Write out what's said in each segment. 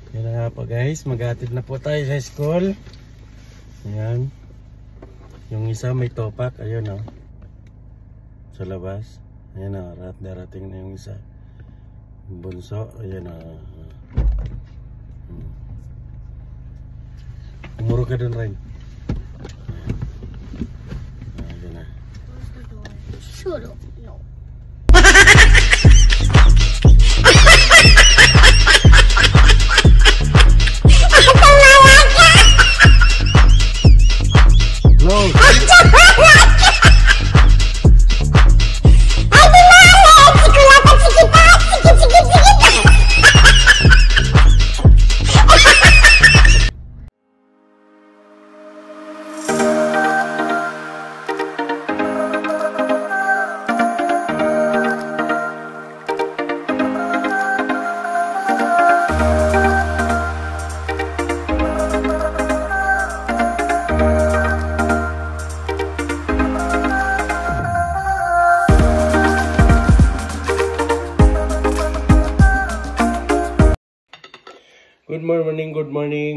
Yan na nga po guys, maghatid na po tayo sa school. Ayan. Yung isa may topak, ayun o. Sa labas. Ayan o, darating na yung isa. Bunso, ayan o. Umuro ka dun, Ray. Ayan na. Shut up, no.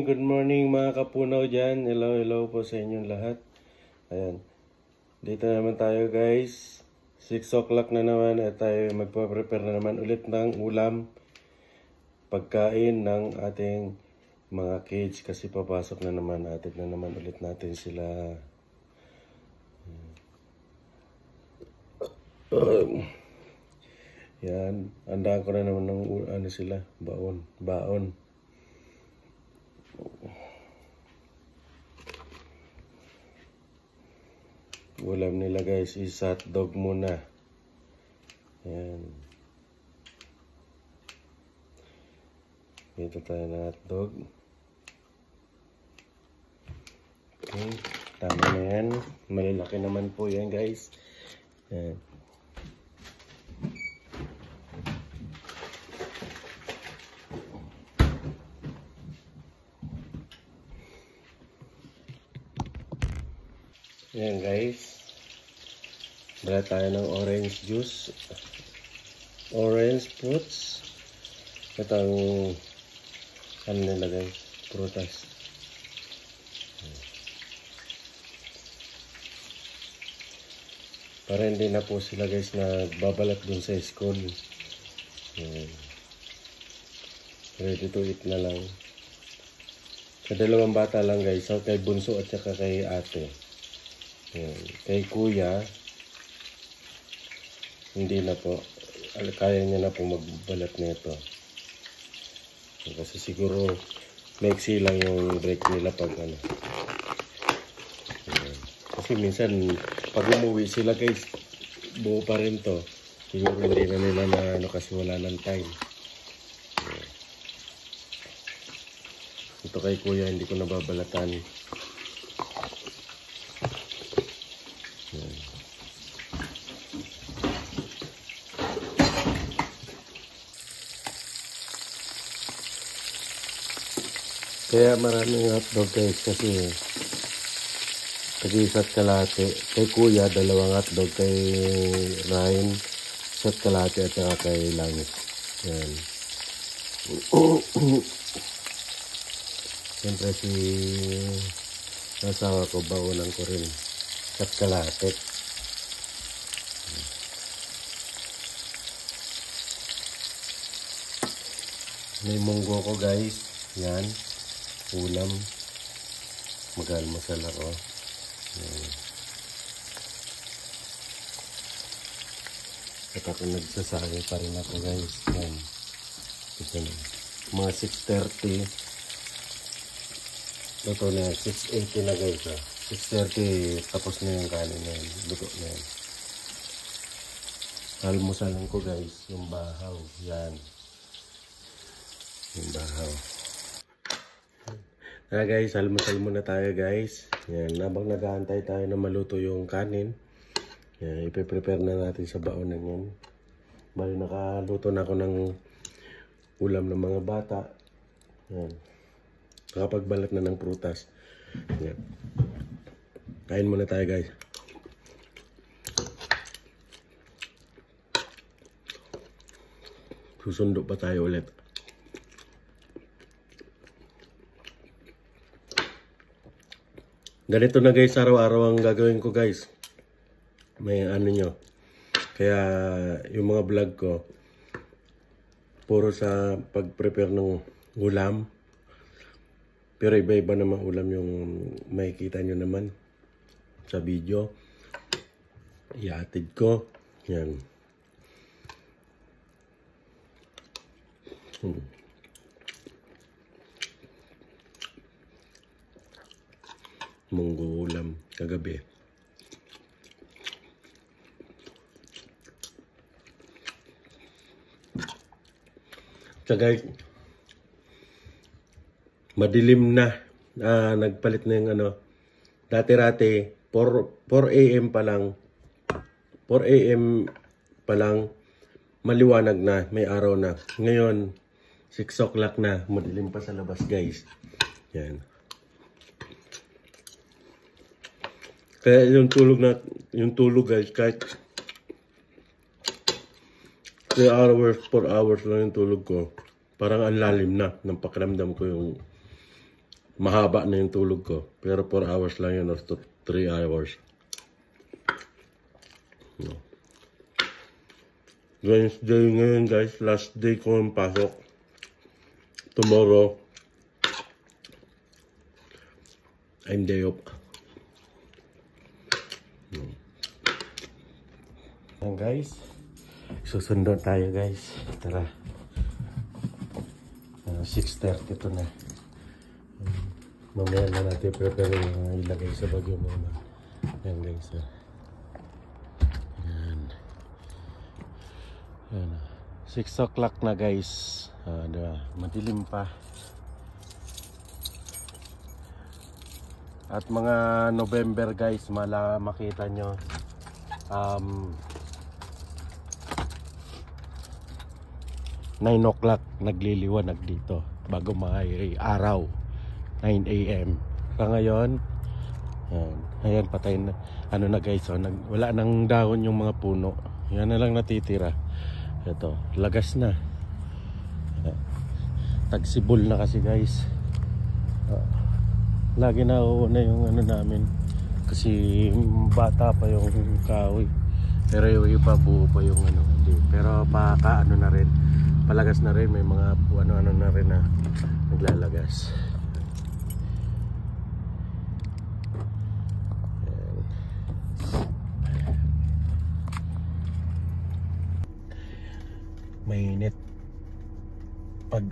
Good morning mga kapunaw dyan. Hello po sa inyong lahat. Ayan. Dito naman tayo guys. 6 o'clock na naman at tayo magpa-prepare na naman ulit ng ulam. Pagkain ng ating mga kids kasi papasok na naman. Atid na naman ulit natin sila. Yan. Andaan ko na naman ng ano sila. Baon. Ulam nila guys is hotdog muna. Ayan. Dito tayo na hotdog. Okay. Tama na yan. Malalaki naman po yan guys. Ayan. Ayan guys, dala tayo ng orange juice, orange fruits. Ito ang ano nila guys, prutas. Para hindi na po sila guys nagbabalat dun sa school. Ready to eat na lang. Sa dalawang bata lang guys, so kay bunso at saka kay ate. Kay kuya hindi na po, kaya niya na po magbalat nito kasi siguro maiksi lang yung break nila pag ano. Kasi minsan pag umuwi sila guys buo pa rin to, siguro hindi na nila na ano kasi wala ng time. Ito kay kuya hindi ko nababalatan. Kaya maraming hotdog guys kasi tag-isa't kalate. Kay kuya dalawang hotdog, kay Ryan isa't kalate at saka kay Langis. Yan. Siyempre si asawa ko baunan ko rin isa't kalate. May munggo ko guys. Yan. Ulam. Mag-almusal ako. At ako nagsasali pa rin ako guys. Yan. Ito na. Mga 6:30. Ito na. 6:80 na guys. 6:30 tapos na yung kanin na yan. Luto na yan. Almusalan ko guys. Yung bahaw. Yan. Yung bahaw. Kaya guys, almusal muna tayo guys. Yan, habang nag-aantay tayo na maluto yung kanin. Yan, ipe-prepare na natin sa baonan yan. Bali nakaluto na ako ng ulam ng mga bata. Yan. Nakapagbalat na ng prutas. Yan. Kain muna tayo guys. Susundo pa tayo ulit. Ganito na guys, araw-araw ang gagawin ko guys. May ano nyo. Kaya yung mga vlog ko, puro sa pag-prepare ng ulam. Pero iba-iba naman ulam yung makikita nyo naman sa video. Iatid ko. Yan. Munggo ulam kagabi. So guys, madilim na. Nagpalit na yung ano. Dati-rati, 4 AM pa lang. 4 AM pa lang, maliwanag na, may araw na. Ngayon, 6 o'clock na, madilim pa sa labas guys. Yan. Kaya yung tulog guys, kahit 3 hours, 4 hours lang yung tulog ko. Parang ang lalim na ng pakiramdam ko yung mahaba na yung tulog ko. Pero 4 hours lang yun or 3 hours. No. Wednesday ngayon guys, last day ko ang pasok. Tomorrow, I'm day off. No. Ayan guys, susundo tayo guys. Tara. 6:30 to na. Mamaya na natin prepare yung ilagay sa bagyo muna. Ayan guys. Ayan. Ayan. 6 o'clock na guys. Diba? Madilim pa. At mga November guys, makita nyo. 9 o'clock nagliliwanag dito bago may araw. 9 AM. Ngayon, ayan patay na. Ano na guys, wala nang dahon yung mga puno. Yan na lang natitira. Ito, lagas na. Tagsibol na kasi guys. Lagi na uuna yung ano namin. Kasi bata pa yung kahoy. Pero yung iba buo pa yung ano. Pero ano na rin. Palagas na rin, may mga ano-ano na rin na naglalagas. Mainit pag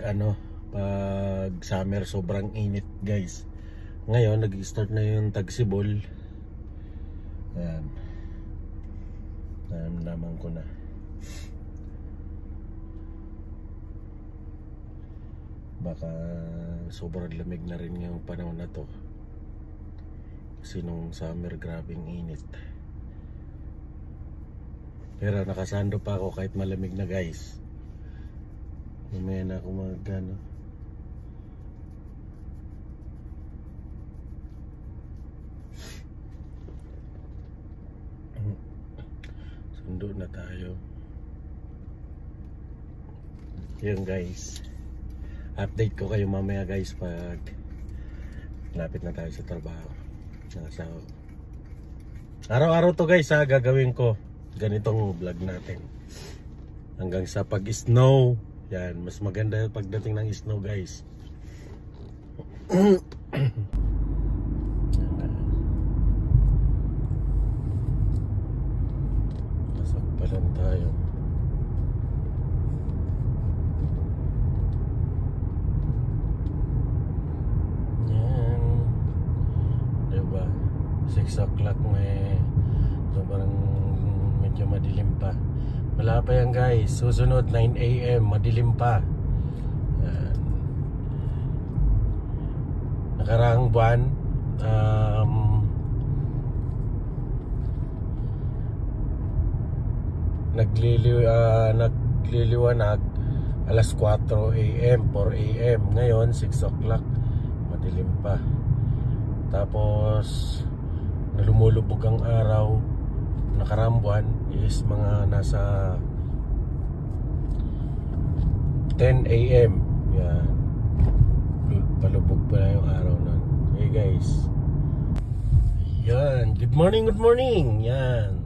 summer sobrang init guys. Ngayon nag-start na yung tagsibol. Ayan. Naman ko na. Baka sobrang lamig na rin yung panahon na to. Kasi nung summer grabing init. Pero nakasando pa ako kahit malamig na guys. Mamaya na ako magano. Sundo na tayo. Yun guys. Update ko kayo mamaya guys pag lapit na tayo sa trabaho. Araw-araw to guys gagawin ko. Ganitong vlog natin. Hanggang sa pag-snow. Yan, mas maganda pagdating ng snow guys. Pasok pa lang tayo. Yan. Diba? 6 o'clock may sobrang medyo madilim pa. Wala pa yan guys. Susunod 9 AM madilim pa. Nakaraang buwan nagliliwanag alas 4 AM 4 AM. Ngayon 6 o'clock madilim pa. Tapos lumulubog ang araw. Nakaraang buwan is mga nasa 10 AM. Yan. Palubog pa na yung araw nun. Hey guys. Yan, good morning, good morning. Yan.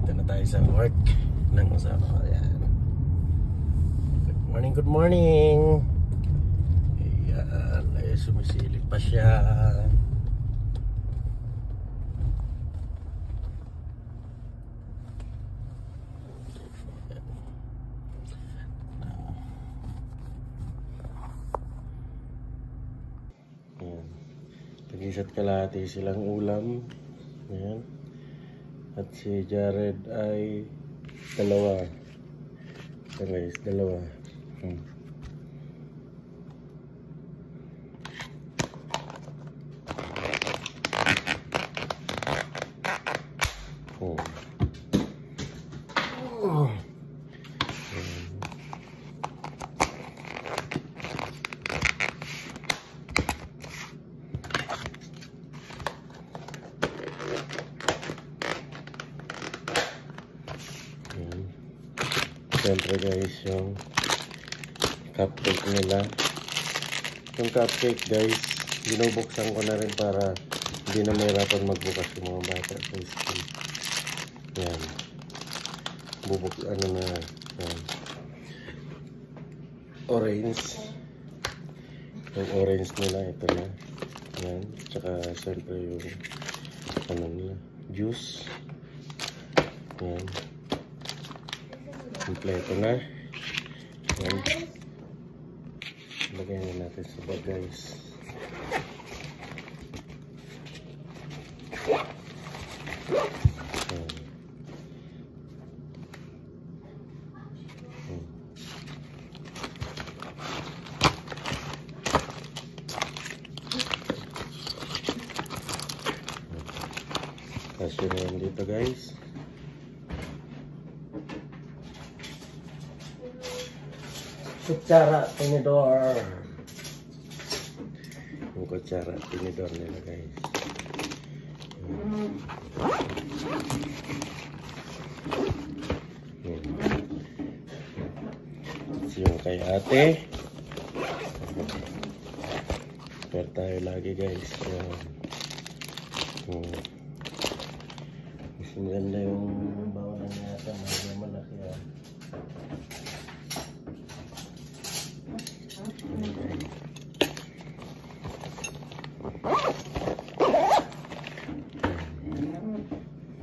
Dito na tayo sa work ng asawa ko. Yan. Good morning, good morning. Ayan, ay sumisilip pa siya. Ayan. Tag-isa't kalahati silang ulam. Ayan. At si Jared ay dalawa. Ito guys, dalawa. Siyempre guys, yung cupcake nila. Yung cupcake guys, binubuksan ko na rin para hindi na mahirapan magbukas yung mga bata sa school. Yan. Ano na. Yan. Orange. Yung orange nila, ito na. Yan. Tsaka siyempre yung ano nila, juice. Yan. Kompleto na. Yan. Lagay na natin sa bag guys. Yan. Kasi na dito guys. Kutsara, tinidor. Yung kutsara, tinidor nila guys. Yung kay ate. Pero tayo lagi guys. Mas maganda yung bawalan yata. Mga malaki yan.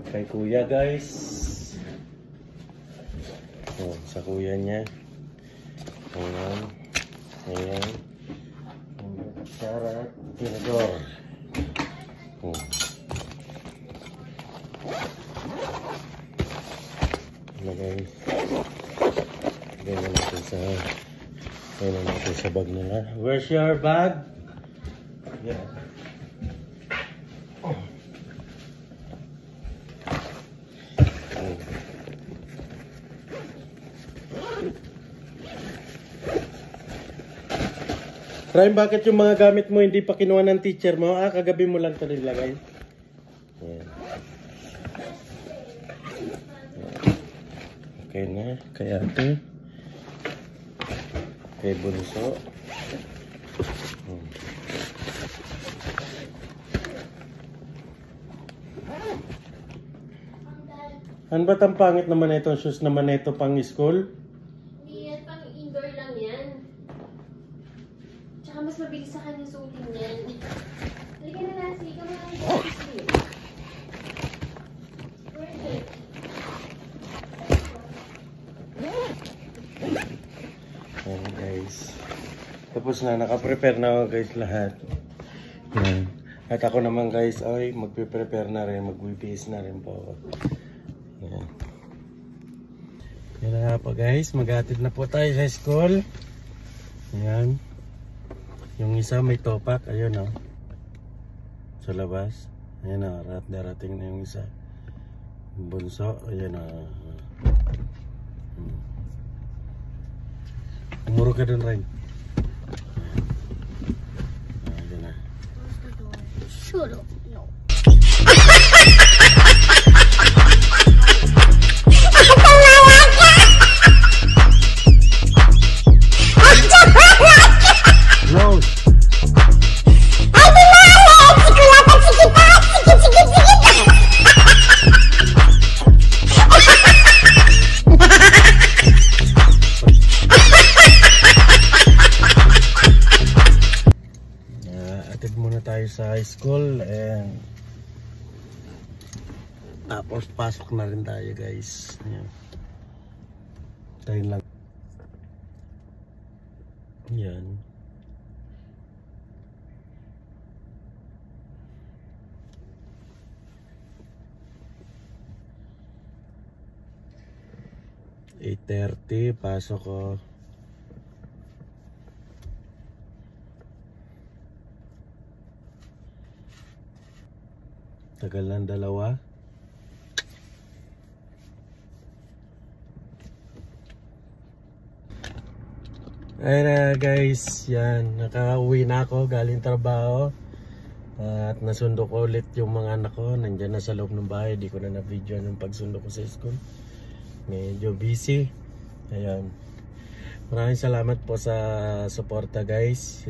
Kay kuya guys. Sa kuya niya. Ayan. Ayan. Syarat tinidor. Guys. Ganyan natin sa bag nila. Where's your bag? Yeah. Ryan, bakit yung mga gamit mo hindi pa kinuha ng teacher mo? Kagabi mo lang ito nilagay. Ayan. Okay na, kay ate. Kay bunso. Ano ba't ang pangit naman ito? Shoes naman ito pang school? Hindi yan, pang indoor lang yan. Tsaka mas mabilis sa kanya suotin yan. Halika na nasi, ikaw na lang yung sleep. Worth it. Ayan guys. Tapos na, nakaprepare na ako guys lahat. Ayan. At ako naman guys, ay magpe-prepare na rin, mag-VPS na rin po ako. Ayan. Yan na po guys, maghatid na po tayo sa school. Ayan. Yung isa may topak, ayun o. Sa labas. Ayan o, darating na yung isa. Bunso, ayan o. Umuro ka dun rin. Ayan na. Shut up. No. No. Ay, di na! Hindi ko lang pagsikipat! na tayo sa high school and tapos pasok na rin tayo guys. Ayan. Tayo lang. Yan. (8:30) pasok ko. Tagal lang dalawa. Ayun na guys, yan, nakauwi na ako galing trabaho at nasundo ko ulit yung mga anak ko. Nandyan na sa loob ng bahay, di ko na na-video yung pagsundo ko sa school. Medyo busy. Ayan, maraming salamat po sa suporta guys.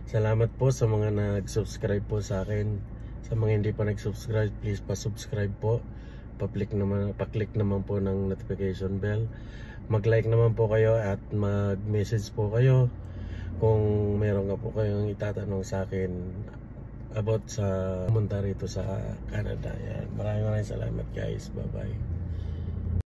Salamat po sa mga nag-subscribe po sa akin. Sa mga hindi pa nag-subscribe, please pa-subscribe po. Pa-click naman po ng notification bell. Mag-like naman po kayo at mag-message po kayo kung meron nga po kayong itatanong sa akin about sa pumunta rito sa Canada. Yan. Maraming salamat guys. Bye bye.